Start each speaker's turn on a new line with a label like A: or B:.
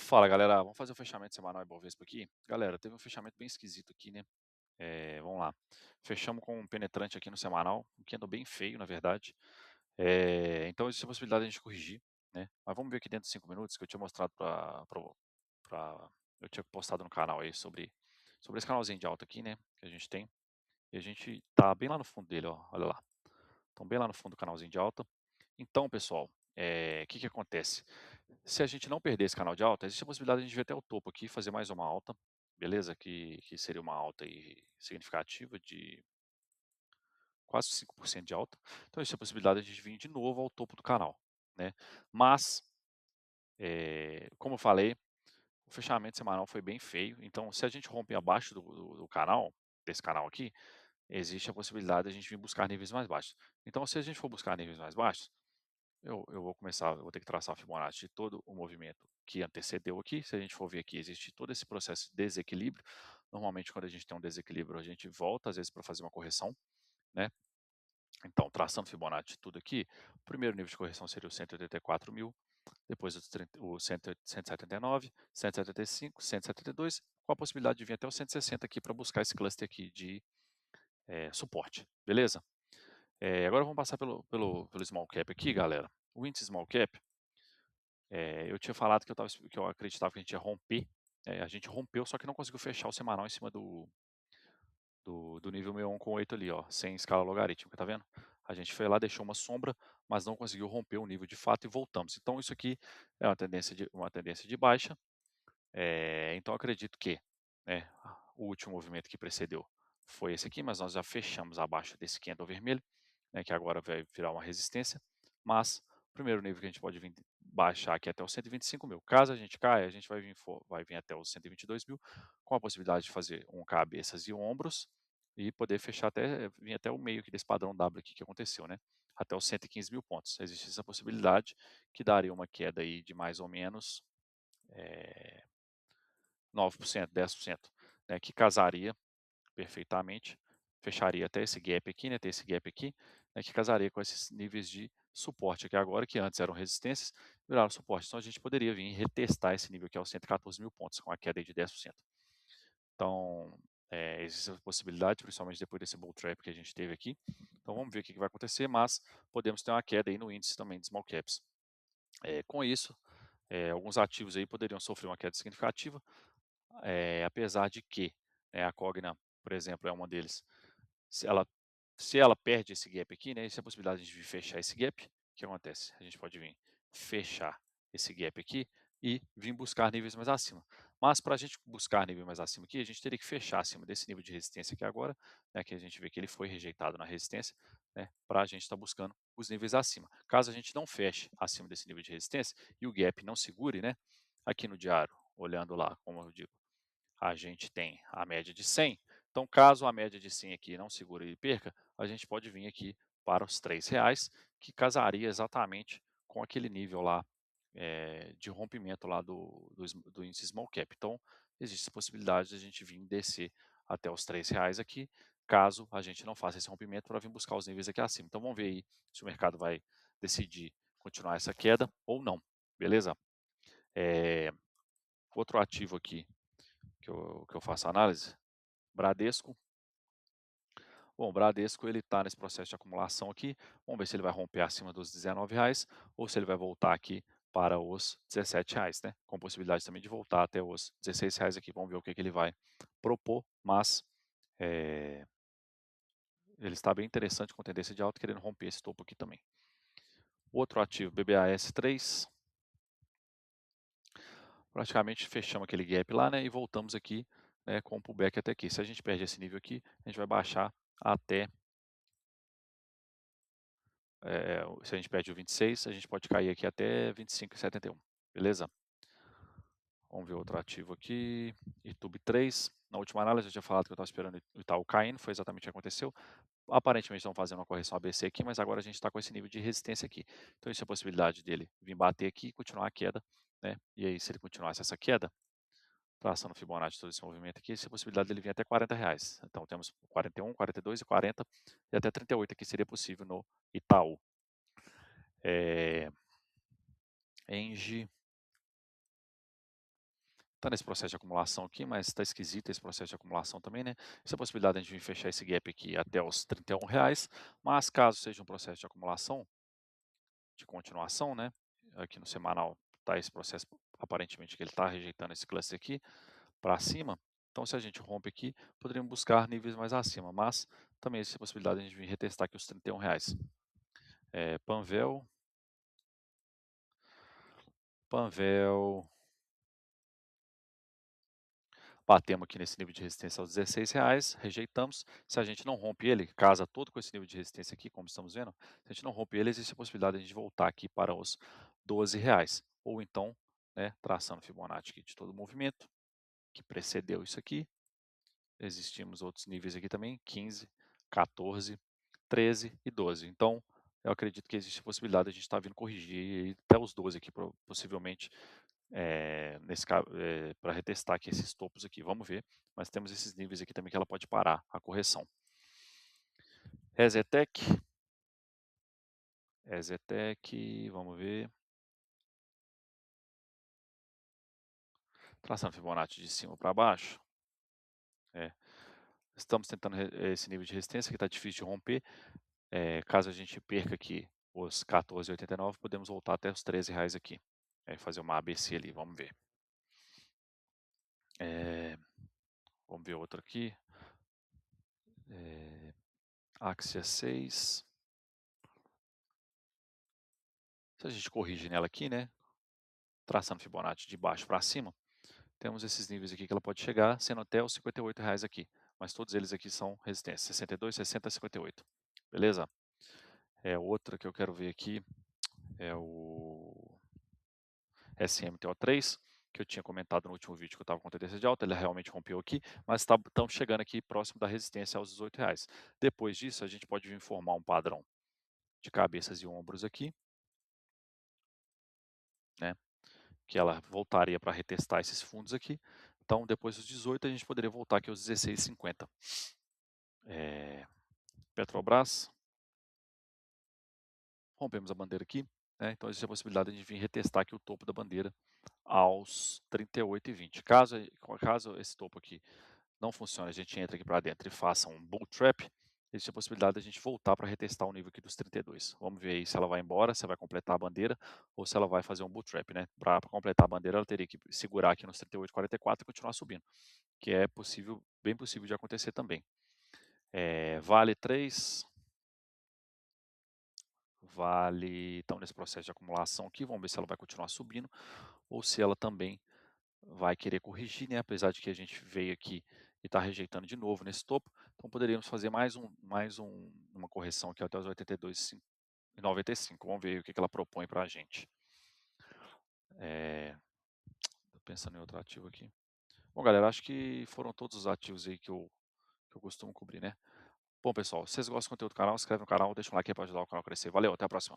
A: Fala galera, vamos fazer o fechamento semanal Ibovespa aqui? Galera, teve um fechamento bem esquisito aqui, né? Vamos lá. Fechamos com um penetrante aqui no semanal, um que andou bem feio, na verdade. Então existe a possibilidade de a gente corrigir, né? Mas vamos ver aqui dentro de 5 minutos que eu tinha mostrado eu tinha postado no canal aí sobre esse canalzinho de alta aqui, né? Que a gente tem. E a gente tá bem lá no fundo dele, ó. Olha lá. Então bem lá no fundo do canalzinho de alta. Então, pessoal, o que que acontece? Se a gente não perder esse canal de alta, existe a possibilidade de a gente vir até o topo aqui e fazer mais uma alta, beleza? Que seria uma alta aí significativa de quase 5% de alta. Então existe a possibilidade de a gente vir de novo ao topo do canal, né? Mas, como eu falei, o fechamento semanal foi bem feio. Então, se a gente romper abaixo do canal, desse canal aqui, existe a possibilidade de a gente vir buscar níveis mais baixos. Então, se a gente for buscar níveis mais baixos, eu vou ter que traçar a Fibonacci de todo o movimento que antecedeu aqui. Se a gente for ver aqui, existe todo esse processo de desequilíbrio. Normalmente, quando a gente tem um desequilíbrio, a gente volta, às vezes, para fazer uma correção, né? Então, traçando Fibonacci de tudo aqui, o primeiro nível de correção seria o 184.000, depois o 179, 175, 172, com a possibilidade de vir até o 160 aqui para buscar esse cluster aqui de suporte, beleza? Agora vamos passar pelo Small Cap aqui, galera. O índice Small Cap, eu tinha falado que eu acreditava que a gente ia romper, a gente rompeu, só que não conseguiu fechar o semanal em cima do nível 61,8 ali, ó, sem escala logarítmica, tá vendo? A gente foi lá, deixou uma sombra, mas não conseguiu romper o nível de fato e voltamos. Então isso aqui é uma tendência de baixa, então acredito que, né, o último movimento que precedeu foi esse aqui, mas nós já fechamos abaixo desse candle vermelho, né, que agora vai virar uma resistência, mas o primeiro nível que a gente pode vir baixar aqui é até os 125.000. Caso a gente caia, a gente vai vir até os 122.000, com a possibilidade de fazer um cabeças e ombros e poder fechar vir até o meio aqui desse padrão W aqui que aconteceu, né? Até os 115.000 pontos. Existe essa possibilidade que daria uma queda aí de mais ou menos 9%, 10%, né, que casaria perfeitamente, fecharia até esse gap aqui, né, até esse gap aqui, né, que casaria com esses níveis de suporte aqui agora, que antes eram resistências, viraram suporte. Então a gente poderia vir retestar esse nível aqui aos 114.000 pontos, com a queda aí de 10%. Então, existe essa possibilidade, principalmente depois desse bull trap que a gente teve aqui. Então vamos ver o que vai acontecer, mas podemos ter uma queda aí no índice também de small caps. Com isso, alguns ativos aí poderiam sofrer uma queda significativa, apesar de que, a Cogna, por exemplo, é uma deles. Se ela, se ela perde esse gap aqui, né, existe a possibilidade de fechar esse gap, o que acontece? A gente pode vir fechar esse gap aqui e vir buscar níveis mais acima. Mas para a gente buscar nível mais acima aqui, a gente teria que fechar acima desse nível de resistência aqui agora, né, que a gente vê que ele foi rejeitado na resistência, né, para a gente estar buscando os níveis acima. Caso a gente não feche acima desse nível de resistência e o gap não segure, né, aqui no diário, olhando lá, como eu digo, a gente tem a média de 100. Então, caso a média de 100 aqui não segure e perca, a gente pode vir aqui para os R$ 3, que casaria exatamente com aquele nível lá de rompimento lá do índice Small Cap. Então, existe a possibilidade de a gente vir descer até os R$ 3 aqui, caso a gente não faça esse rompimento para vir buscar os níveis aqui acima. Então, vamos ver aí se o mercado vai decidir continuar essa queda ou não, beleza? É, outro ativo aqui que eu faço análise, Bradesco. Bom, o Bradesco ele está nesse processo de acumulação aqui. Vamos ver se ele vai romper acima dos R$ 19 ou se ele vai voltar aqui para os R$ 17, né? Com possibilidade também de voltar até os R$ 16 aqui. Vamos ver o que ele vai propor, mas é, ele está bem interessante com tendência de alta, querendo romper esse topo aqui também. Outro ativo, BBAS3. Praticamente fechamos aquele gap lá, né? E voltamos aqui, né, com o pullback até aqui. Se a gente perde esse nível aqui, a gente vai baixar até se a gente perde o 26, a gente pode cair aqui até 25,71, beleza? Vamos ver outro ativo aqui, YouTube 3. Na última análise eu tinha falado que eu estava esperando o Itaú caindo, foi exatamente o que aconteceu. Aparentemente estão fazendo uma correção ABC aqui, mas agora a gente está com esse nível de resistência aqui. Então existe a possibilidade dele vir bater aqui e continuar a queda, né? E aí se ele continuasse essa queda, traçando o Fibonacci todo esse movimento aqui, existe a possibilidade dele vir até R$ 40. Então temos 41, 42 e 40 e até 38 aqui seria possível no Itaú. É, Engie, Tá nesse processo de acumulação aqui, mas tá esquisito esse processo de acumulação também, né. Essa possibilidade de a gente vir fechar esse gap aqui até os R$ 31, mas caso seja um processo de acumulação, de continuação, né, aqui no semanal tá esse processo, aparentemente que ele está rejeitando esse cluster aqui para cima, então se a gente rompe aqui, poderíamos buscar níveis mais acima, mas também existe a possibilidade de a gente vir retestar aqui os R$ 31. Panvel, Panvel, batemos aqui nesse nível de resistência aos R$ 16, rejeitamos. Se a gente não rompe ele, casa todo com esse nível de resistência aqui, como estamos vendo, se a gente não rompe ele, existe a possibilidade de a gente voltar aqui para os R$ 12. Ou então, né, traçando Fibonacci aqui de todo o movimento, que precedeu isso aqui, existimos outros níveis aqui também, 15, 14, 13 e 12. Então, eu acredito que existe a possibilidade de a gente estar vindo corrigir até os 12 aqui, possivelmente, para retestar aqui esses topos aqui, vamos ver, mas temos esses níveis aqui também que ela pode parar a correção. Resetec, vamos ver. Traçando Fibonacci de cima para baixo. Estamos tentando esse nível de resistência que está difícil de romper. Caso a gente perca aqui os 14,89, podemos voltar até os R$ 13 aqui. Fazer uma ABC ali, vamos ver. Vamos ver outro aqui. Axia 6. Se a gente corrige nela aqui, né, traçando Fibonacci de baixo para cima, temos esses níveis aqui que ela pode chegar, sendo até os R$ 58 aqui. Mas todos eles aqui são resistência, 62, 60, 58. Beleza? Outra que eu quero ver aqui é o SMTO3, que eu tinha comentado no último vídeo que eu estava com tendência de alta, ele realmente rompeu aqui, mas estamos chegando aqui próximo da resistência aos R$ 18. Depois disso, a gente pode vir formar um padrão de cabeças e ombros aqui, né, que ela voltaria para retestar esses fundos aqui. Então, depois dos 18, a gente poderia voltar aqui aos 16,50. Petrobras, rompemos a bandeira aqui, né, então existe a possibilidade de vir retestar aqui o topo da bandeira aos 38,20. Caso esse topo aqui não funcione, a gente entra aqui para dentro e faça um bull trap, existe a possibilidade de a gente voltar para retestar o nível aqui dos 32. Vamos ver aí se ela vai embora, se ela vai completar a bandeira ou se ela vai fazer um bull trap, né? Para completar a bandeira, ela teria que segurar aqui nos 38,44 e continuar subindo, que é possível, bem possível de acontecer também. Vale 3, Vale, então nesse processo de acumulação aqui, vamos ver se ela vai continuar subindo ou se ela também vai querer corrigir, né, apesar de que a gente veio aqui e está rejeitando de novo nesse topo, então poderíamos fazer uma correção aqui até os 82,95. Vamos ver o que ela propõe para a gente. Tô pensando em outro ativo aqui. Bom, galera, acho que foram todos os ativos aí que eu costumo cobrir, né. Bom, pessoal, se vocês gostam do conteúdo do canal, se inscreve no canal, deixa um like aí para ajudar o canal a crescer. Valeu, até a próxima.